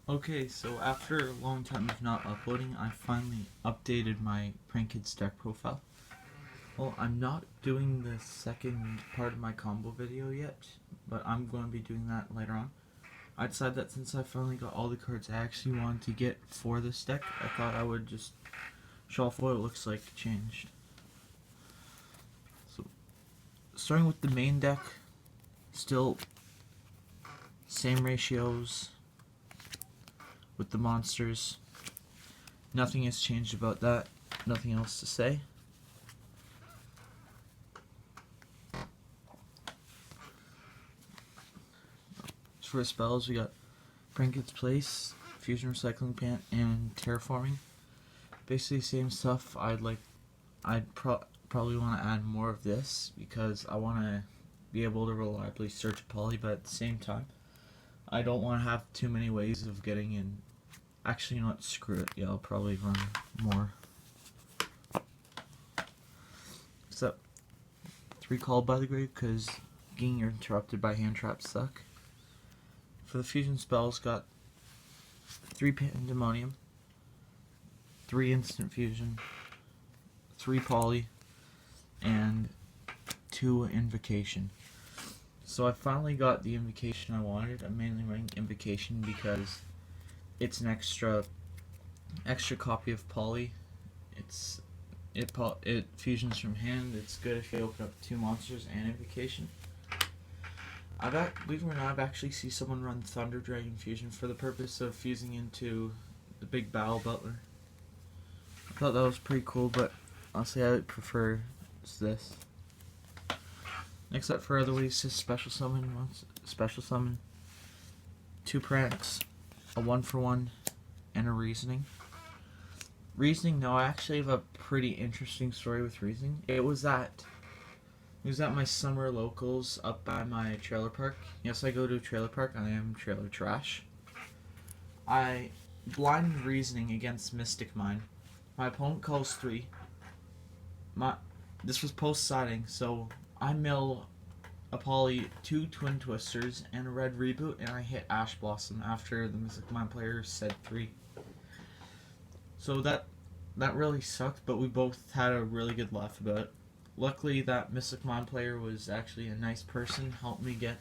Okay, so after a long time of not uploading, I finally updated my Prank Kids deck profile. Well, I'm not doing the second part of my combo video yet, but I'm going to be doing that later on. I decided that since I finally got all the cards I actually wanted to get for this deck, I thought I would just show off what it looks like changed. So, starting with the main deck, still same ratios with the monsters. Nothing has changed about that. Nothing else to say. For spells, we got Pranket's Place, Fusion Recycling Plant, and Terraforming. Basically, same stuff. Probably want to add more of this because I want to be able to reliably search a poly, but at the same time, I don't want to have too many ways of getting in. Actually, you know what? Screw it. Yeah, I'll probably run more. Except 3 Called by the Grave because getting interrupted by hand traps suck. For the fusion spells, got 3 Pandemonium, 3 Instant Fusion, 3 Poly, and 2 Invocation. So I finally got the Invocation I wanted. I'm mainly running Invocation because it's an extra copy of Poly. It fusions from hand. It's good if you open up 2 monsters and Invocation. Believe it or not, I've actually seen someone run Thunder Dragon Fusion for the purpose of fusing into the big Battle Butler. I thought that was pretty cool, but honestly I would prefer this. Next up for other ways to special summon, 2 pranks, a 1-for-1, and a reasoning. Reasoning, no, I actually have a pretty interesting story with reasoning. It was at my summer locals up by my trailer park. Yes, I go to a trailer park. I am trailer trash. I blind reasoning against Mystic Mine. My opponent calls 3. This was post-siding, so I mill a poly, 2 Twin Twisters, and a red reboot, and I hit Ash Blossom after the Mystic Mine player said 3. So that really sucked, but we both had a really good laugh about it. Luckily, that Mystic Mind player was actually a nice person, helped me get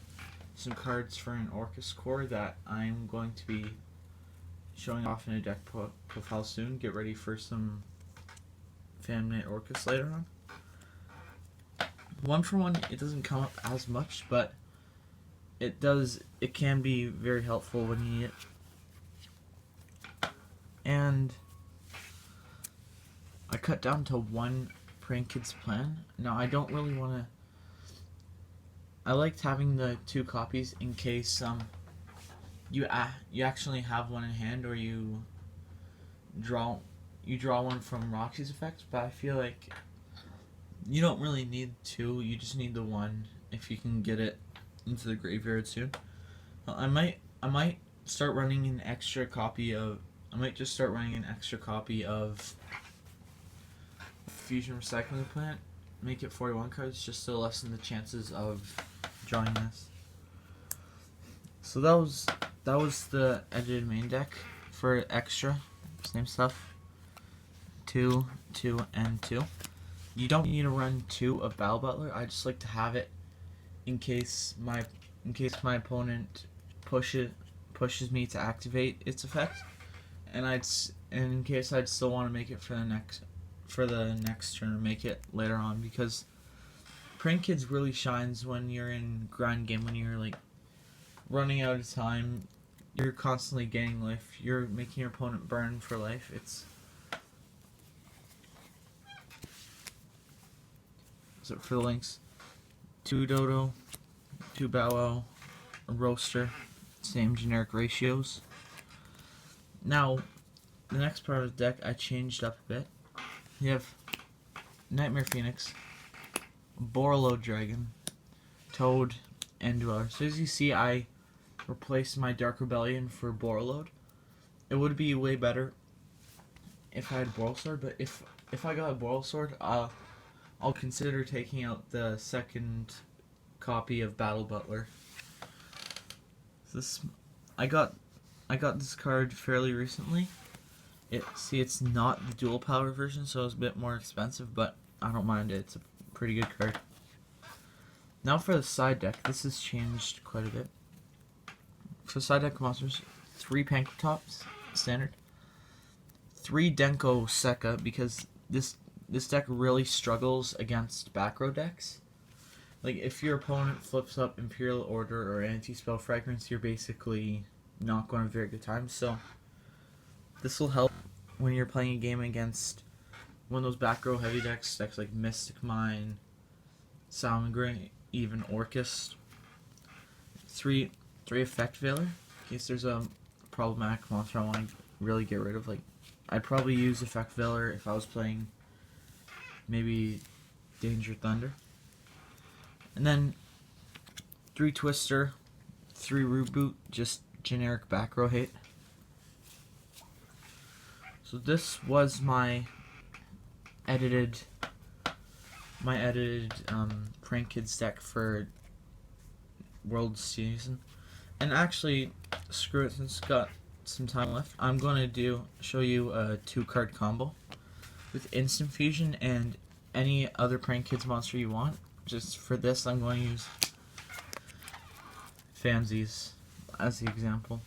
some cards for an Orcus core that I'm going to be showing off in a deck profile soon. Get ready for some fan-made Orcus later on. 1-for-1, it doesn't come up as much, but it can be very helpful when you need it. And I cut down to 1 Prank Kids plan. Now I don't really want to. I liked having the 2 copies in case you actually have one in hand, or you draw one from Roxy's effect. But I feel like you don't really need 2. You just need the 1 if you can get it into the graveyard soon. I might start running an extra copy of. I might just start running an extra copy of Fusion Recycling Plant, make it 41 cards just to lessen the chances of drawing this. So that was the edited main deck. For extra, same stuff. 2, 2, and 2. You don't need to run 2 of Battle Butler. I just like to have it in case my opponent pushes me to activate its effect, and in case I'd still want to make it for the next turn, or make it later on, because Prank Kids really shines when you're in grind game, when you're like running out of time, you're constantly gaining life, you're making your opponent burn for life. So for the links, 2 Dodo, 2 Bow Wow, a Roaster, same generic ratios. Now, the next part of the deck I changed up a bit. You have Nightmare Phoenix, Borreload Dragon, Toad, and Dweller. So as you see, I replaced my Dark Rebellion for Borreload. It would be way better if I had Boral Sword, but if I got a Boral Sword, I'll consider taking out the second copy of Battle Butler. I got I got this card fairly recently. It's not the dual power version, so it's a bit more expensive, but I don't mind it. It's a pretty good card. Now for the side deck, this has changed quite a bit. For side deck monsters, 3 Pankratops, standard. 3 Denko Sekka, because this deck really struggles against back row decks. Like, if your opponent flips up Imperial Order or Anti-Spell Fragments, you're basically not going to have a very good time. So, this will help when you're playing a game against one of those back row heavy decks like Mystic Mine, Salamangreat, even Orcust. 3 Effect Veiler, in case there's a problematic monster I want to really get rid of. Like, I'd probably use Effect Veiler if I was playing maybe Danger Thunder. And then 3 Twister, 3 Reboot, just generic back row hate. So this was my edited Prank Kids deck for World Season. And actually, screw it, since it's got some time left, I'm going to show you a 2-card combo with Instant Fusion and any other Prank Kids monster you want. Just for this, I'm going to use Fansies as the example.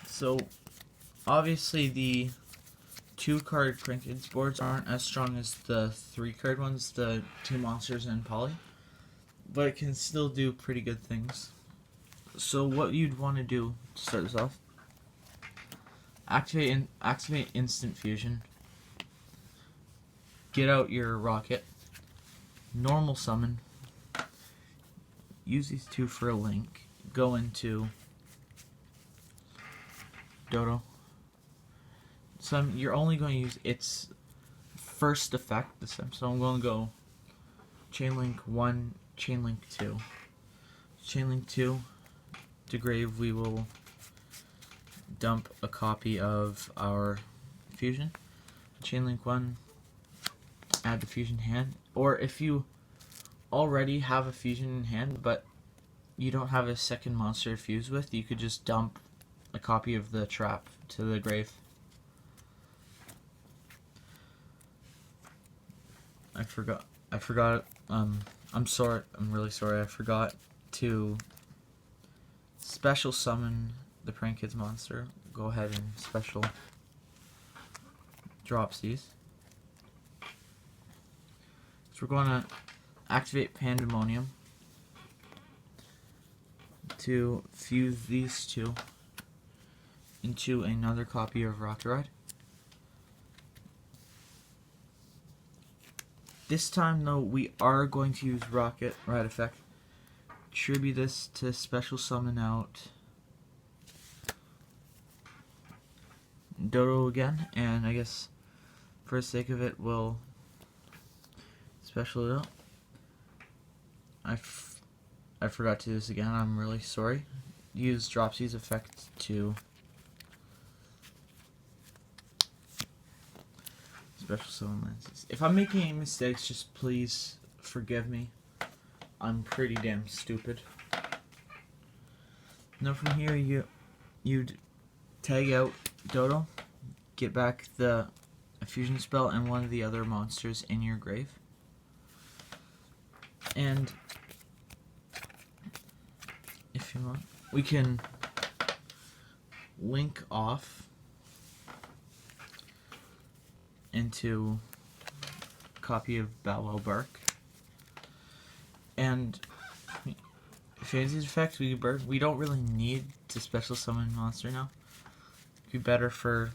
So, obviously the 2-card Prank Kids boards aren't as strong as the 3-card ones, the 2 monsters and Poly, but it can still do pretty good things. So what you'd want to do to start this off, activate Instant Fusion, get out your Rocket, normal summon, use these 2 for a link, go into Dodo. So you're only going to use its first effect this time, so I'm going to go Chainlink 1, Chainlink 2. Chainlink 2, to grave we will dump a copy of our Fusion. Chainlink 1, add the Fusion hand, or if you already have a Fusion in hand but you don't have a second monster to fuse with, you could just dump a copy of the trap to the grave. I forgot, I'm sorry, I'm really sorry, I forgot to special summon the Prank Kids monster. Go ahead and special Dropsies. So we're going to activate Pandemonium to fuse these 2 into another copy of Rocket Ride. This time, though, we are going to use Rocket Ride effect. Tribute this to special summon out Dodo again, and I guess for the sake of it, we'll special it out. I forgot to do this again, I'm really sorry. Use Dropsy's effect to special summon lenses. If I'm making any mistakes, just please forgive me. I'm pretty damn stupid. Now from here, you'd tag out Dodo, get back the fusion spell and one of the other monsters in your grave, and if you want, we can link off into a copy of Bow Wow Bark, and Fancy's effect, we don't really need to special summon monster now. It'd be better for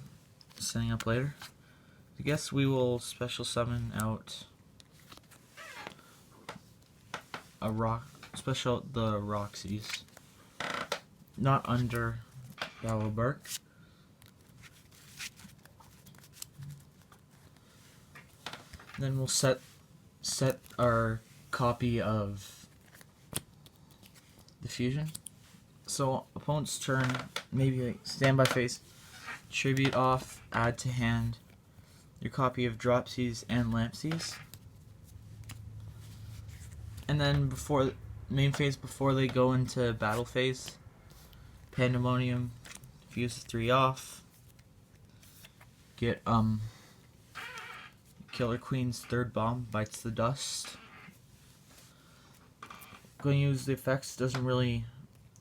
setting up later. I guess we will special summon out the Roxy's, not under Bow Wow Bark. Then we'll set our copy of the fusion. So opponent's turn, maybe like standby phase, tribute off, add to hand your copy of Dropsies and Lampsies. And then before main phase before they go into battle phase. Pandemonium, fuse 3 off. Get Killer Queen's third bomb, bites the dust. Going to use the effects, doesn't really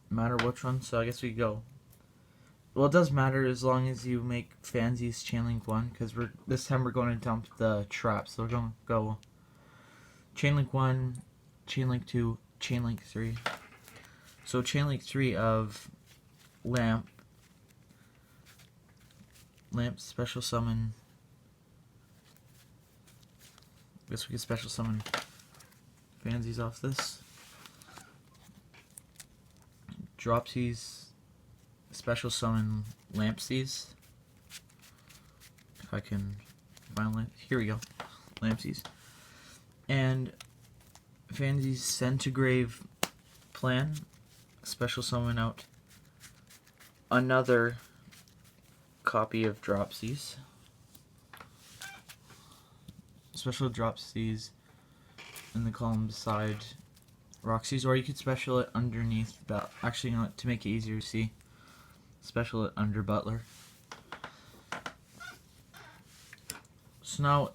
matter which one, so I guess we go. Well, it does matter as long as you make Fansies Chainlink 1, because this time we're going to dump the trap, so we're going to go Chainlink 1, Chainlink 2, Chainlink 3. So Chainlink 3 of Lamp special summon. Guess we can special summon Fansies off this. Dropsies, special summon Lampsies. If I can find here we go, Lampsies. And Fansies Centigrave Plan, special summon out another copy of Dropsies. Special Dropsies in the column beside Roxy's, or you could special it underneath. Actually, you know what, to make it easier to see, special it under Butler. So now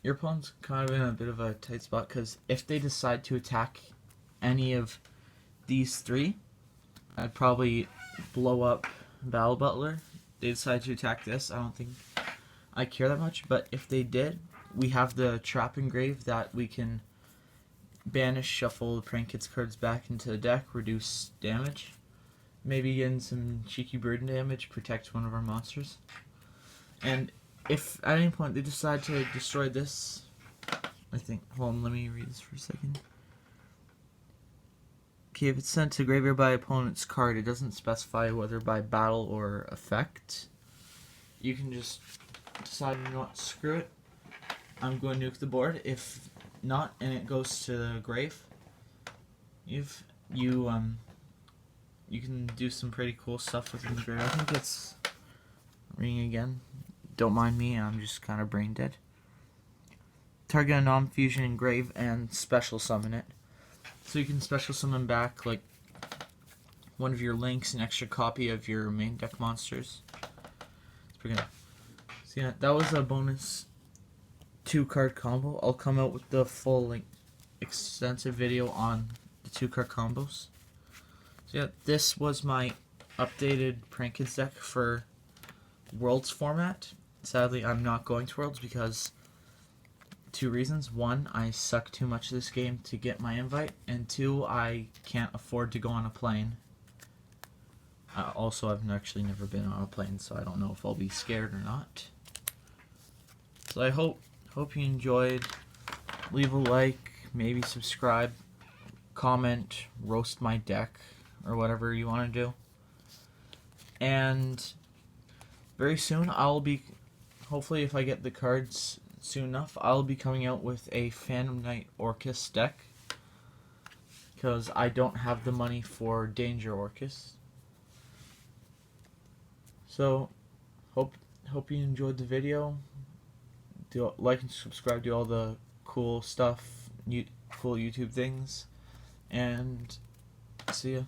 your opponent's kind of in a bit of a tight spot, because if they decide to attack any of these three, I'd probably blow up Battle Butler. They decide to attack this, I don't think I care that much, but if they did, we have the Trap Engrave that we can banish, shuffle the Prank Kids cards back into the deck, reduce damage, maybe get in some cheeky burden damage, protect one of our monsters. And if at any point they decide to destroy this, I think, hold on, let me read this for a second. Okay, if it's sent to graveyard by opponent's card, it doesn't specify whether by battle or effect. You can just decide, you know what, screw it, I'm going to nuke the board. If not, and it goes to the grave, if you can do some pretty cool stuff within the grave. I think it's ringing again. Don't mind me, I'm just kind of brain dead. Target a non-fusion engrave and special summon it. So you can special summon back like one of your links, an extra copy of your main deck monsters. It's pretty good. So yeah, that was a bonus 2-card combo. I'll come out with the full, like, extensive video on the 2-card combos. So yeah, this was my updated Prank Kids deck for Worlds format. Sadly, I'm not going to Worlds because 2 reasons. 1, I suck too much this game to get my invite, and 2, I can't afford to go on a plane. Also, I've actually never been on a plane, so I don't know if I'll be scared or not. So I hope you enjoyed. Leave a like, maybe subscribe, comment, roast my deck, or whatever you want to do. And very soon I'll be, hopefully if I get the cards soon enough, I'll be coming out with a Phantom Knight Orcus deck, because I don't have the money for Danger Orcus. So hope you enjoyed the video. Do like and subscribe, do all the cool stuff, cool YouTube things, and see ya.